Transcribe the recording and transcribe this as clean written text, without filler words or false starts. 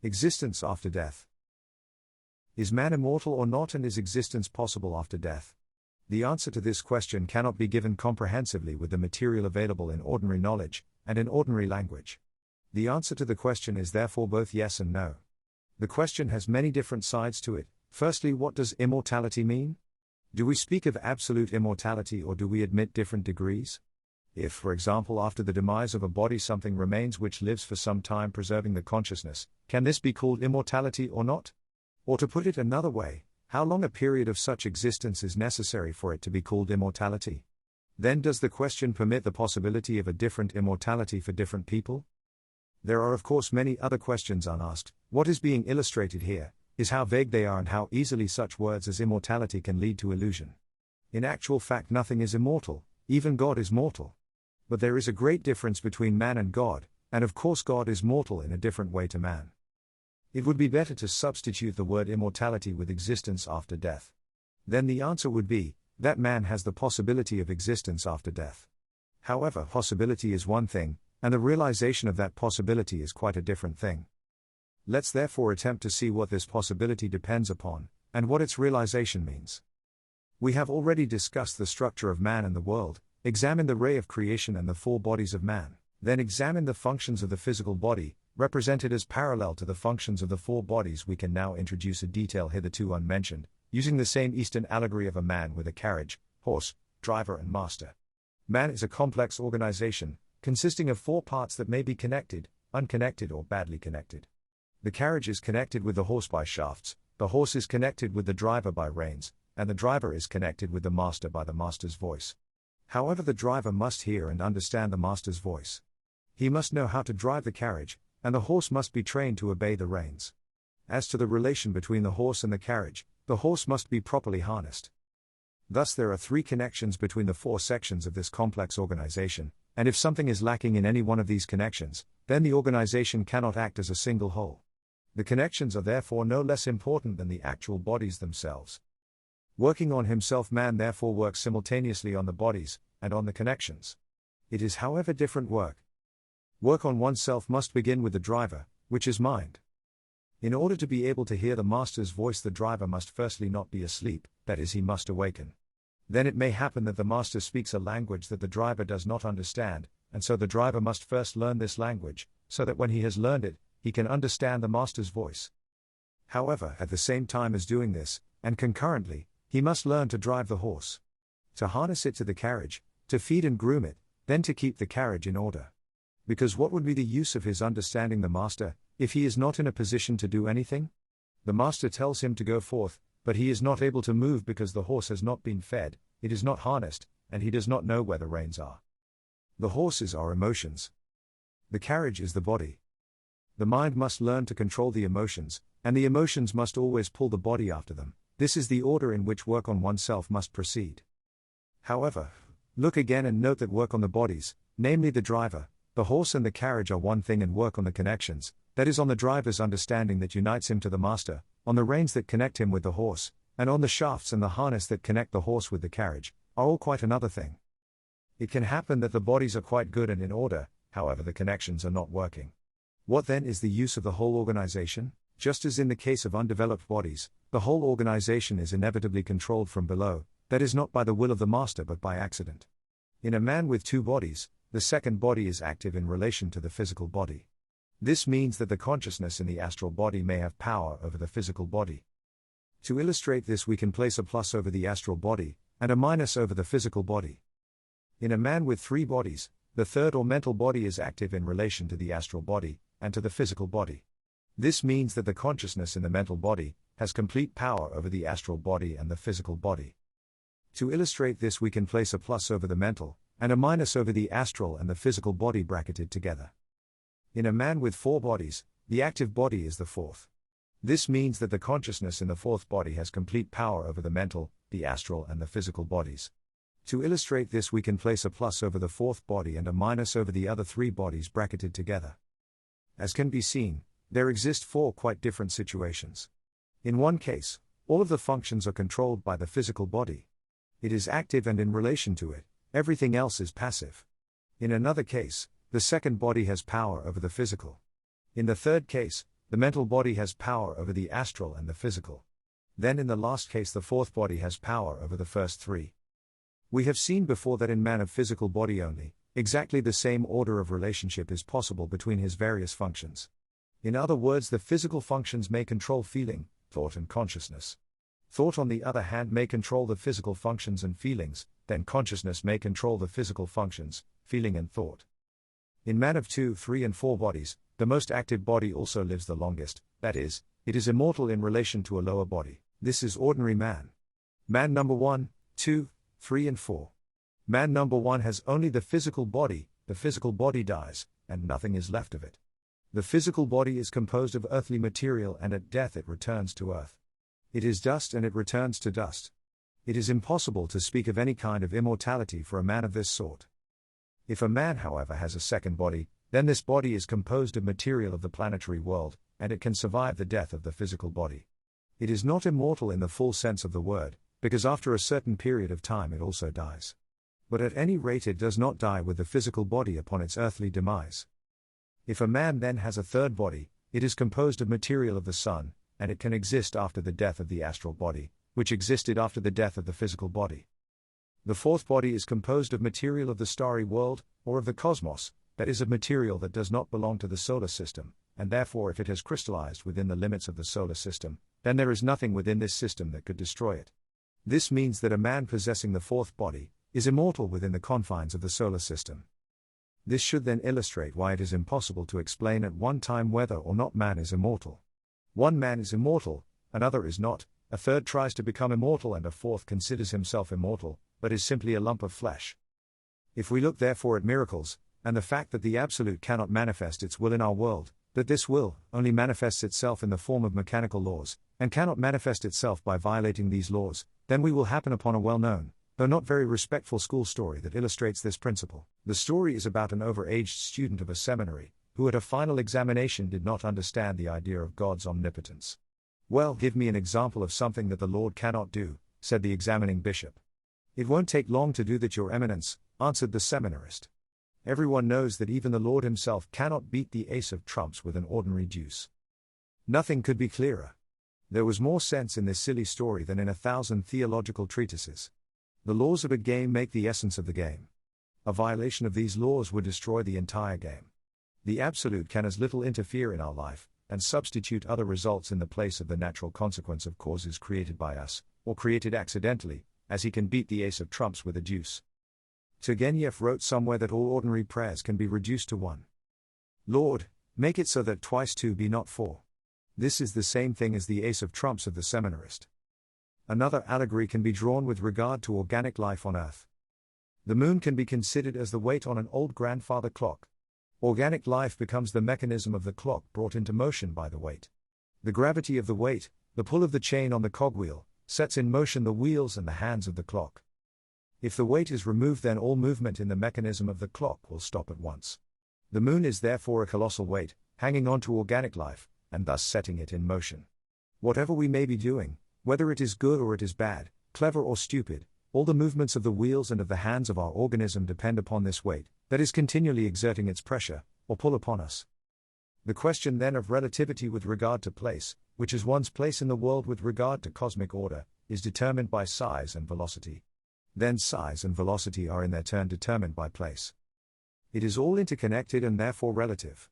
Existence after death. Is man immortal or not, and is existence possible after death? The answer to this question cannot be given comprehensively with the material available in ordinary knowledge, and in ordinary language. The answer to the question is therefore both yes and no. The question has many different sides to it. Firstly, what does immortality mean? Do we speak of absolute immortality, or do we admit different degrees? If, for example, after the demise of a body something remains which lives for some time preserving the consciousness, can this be called immortality or not? Or to put it another way, how long a period of such existence is necessary for it to be called immortality? Then does the question permit the possibility of a different immortality for different people? There are of course many other questions unasked. What is being illustrated here is how vague they are and how easily such words as immortality can lead to illusion. In actual fact, nothing is immortal, even God is mortal. But there is a great difference between man and God, and of course God is mortal in a different way to man. It would be better to substitute the word immortality with existence after death. Then the answer would be that man has the possibility of existence after death. However, possibility is one thing, and the realization of that possibility is quite a different thing. Let's therefore attempt to see what this possibility depends upon, and what its realization means. We have already discussed the structure of man and the world, examined the ray of creation and the four bodies of man, then examined the functions of the physical body, represented as parallel to the functions of the four bodies. We can now introduce a detail hitherto unmentioned, using the same Eastern allegory of a man with a carriage, horse, driver and master. Man is a complex organization, consisting of four parts that may be connected, unconnected or badly connected. The carriage is connected with the horse by shafts, the horse is connected with the driver by reins, and the driver is connected with the master by the master's voice. However, the driver must hear and understand the master's voice. He must know how to drive the carriage, and the horse must be trained to obey the reins. As to the relation between the horse and the carriage, the horse must be properly harnessed. Thus there are three connections between the four sections of this complex organization, and if something is lacking in any one of these connections, then the organization cannot act as a single whole. The connections are therefore no less important than the actual bodies themselves. Working on himself, man therefore works simultaneously on the bodies, and on the connections. It is however different work. Work on oneself must begin with the driver, which is mind. In order to be able to hear the master's voice, the driver must firstly not be asleep, that is, he must awaken. Then it may happen that the master speaks a language that the driver does not understand, and so the driver must first learn this language, so that when he has learned it, he can understand the master's voice. However, at the same time as doing this, and concurrently, he must learn to drive the horse. To harness it to the carriage, to feed and groom it, then to keep the carriage in order. Because what would be the use of his understanding the master, if he is not in a position to do anything? The master tells him to go forth, but he is not able to move because the horse has not been fed, it is not harnessed, and he does not know where the reins are. The horses are emotions. The carriage is the body. The mind must learn to control the emotions, and the emotions must always pull the body after them. This is the order in which work on oneself must proceed. However, look again and note that work on the bodies, namely the driver, the horse and the carriage are one thing, and work on the connections, that is on the driver's understanding that unites him to the master, on the reins that connect him with the horse, and on the shafts and the harness that connect the horse with the carriage, are all quite another thing. It can happen that the bodies are quite good and in order, however the connections are not working. What then is the use of the whole organization? Just as in the case of undeveloped bodies, the whole organization is inevitably controlled from below, that is not by the will of the master but by accident. In a man with two bodies, the second body is active in relation to the physical body. This means that the consciousness in the astral body may have power over the physical body. To illustrate this, we can place a plus over the astral body, and a minus over the physical body. In a man with three bodies, the third or mental body is active in relation to the astral body, and to the physical body. This means that the consciousness in the mental body has complete power over the astral body and the physical body. To illustrate this, we can place a plus over the mental, and a minus over the astral and the physical body bracketed together. In a man with four bodies, the active body is the fourth. This means that the consciousness in the fourth body has complete power over the mental, the astral and the physical bodies. To illustrate this, we can place a plus over the fourth body and a minus over the other three bodies bracketed together. As can be seen, there exist four quite different situations. In one case, all of the functions are controlled by the physical body. It is active and in relation to it, everything else is passive. In another case, the second body has power over the physical. In the third case, The mental body has power over the astral and the physical. Then in the last case the fourth body has power over the first three. We have seen before that in man of physical body only, exactly the same order of relationship is possible between his various functions. In other words, the physical functions may control feeling, thought and consciousness. Thought on the other hand may control the physical functions and feelings, then consciousness may control the physical functions, feeling and thought. In man of 2, 3 and 4 bodies, the most active body also lives the longest, that is, it is immortal in relation to a lower body. This is ordinary man. Man number 1, 2, 3 and 4. Man number 1 has only the physical body dies, and nothing is left of it. The physical body is composed of earthly material and at death it returns to earth. It is dust and it returns to dust. It is impossible to speak of any kind of immortality for a man of this sort. If a man, however, has a second body, then this body is composed of material of the planetary world, and it can survive the death of the physical body. It is not immortal in the full sense of the word, because after a certain period of time it also dies. But at any rate it does not die with the physical body upon its earthly demise. If a man then has a third body, it is composed of material of the sun, and it can exist after the death of the astral body, which existed after the death of the physical body. The fourth body is composed of material of the starry world, or of the cosmos, that is of material that does not belong to the solar system, and therefore if it has crystallized within the limits of the solar system, then there is nothing within this system that could destroy it. This means that a man possessing the fourth body is immortal within the confines of the solar system. This should then illustrate why it is impossible to explain at one time whether or not man is immortal. One man is immortal, another is not, a third tries to become immortal and a fourth considers himself immortal, but is simply a lump of flesh. If we look therefore at miracles, and the fact that the Absolute cannot manifest its will in our world, that this will only manifests itself in the form of mechanical laws, and cannot manifest itself by violating these laws, then we will happen upon a well-known, though not very respectful school story that illustrates this principle. The story is about an overaged student of a seminary, who at a final examination did not understand the idea of God's omnipotence. "Well, give me an example of something that the Lord cannot do," said the examining bishop. "It won't take long to do that, Your Eminence," answered the seminarist. "Everyone knows that even the Lord himself cannot beat the ace of trumps with an ordinary deuce." Nothing could be clearer. There was more sense in this silly story than in 1,000 theological treatises. The laws of a game make the essence of the game. A violation of these laws would destroy the entire game. The Absolute can as little interfere in our life, and substitute other results in the place of the natural consequence of causes created by us, or created accidentally, as he can beat the ace of trumps with a deuce. Turgenev wrote somewhere that all ordinary prayers can be reduced to one. Lord, make it so that twice 2 be not 4. This is the same thing as the ace of trumps of the seminarist. Another allegory can be drawn with regard to organic life on Earth. The moon can be considered as the weight on an old grandfather clock. Organic life becomes the mechanism of the clock brought into motion by the weight. The gravity of the weight, the pull of the chain on the cogwheel, sets in motion the wheels and the hands of the clock. If the weight is removed, then all movement in the mechanism of the clock will stop at once. The moon is therefore a colossal weight, hanging on to organic life, and thus setting it in motion. Whatever we may be doing, whether it is good or it is bad, clever or stupid, all the movements of the wheels and of the hands of our organism depend upon this weight, that is continually exerting its pressure, or pull upon us. The question then of relativity with regard to place, which is one's place in the world with regard to cosmic order, is determined by size and velocity. Then size and velocity are in their turn determined by place. It is all interconnected and therefore relative.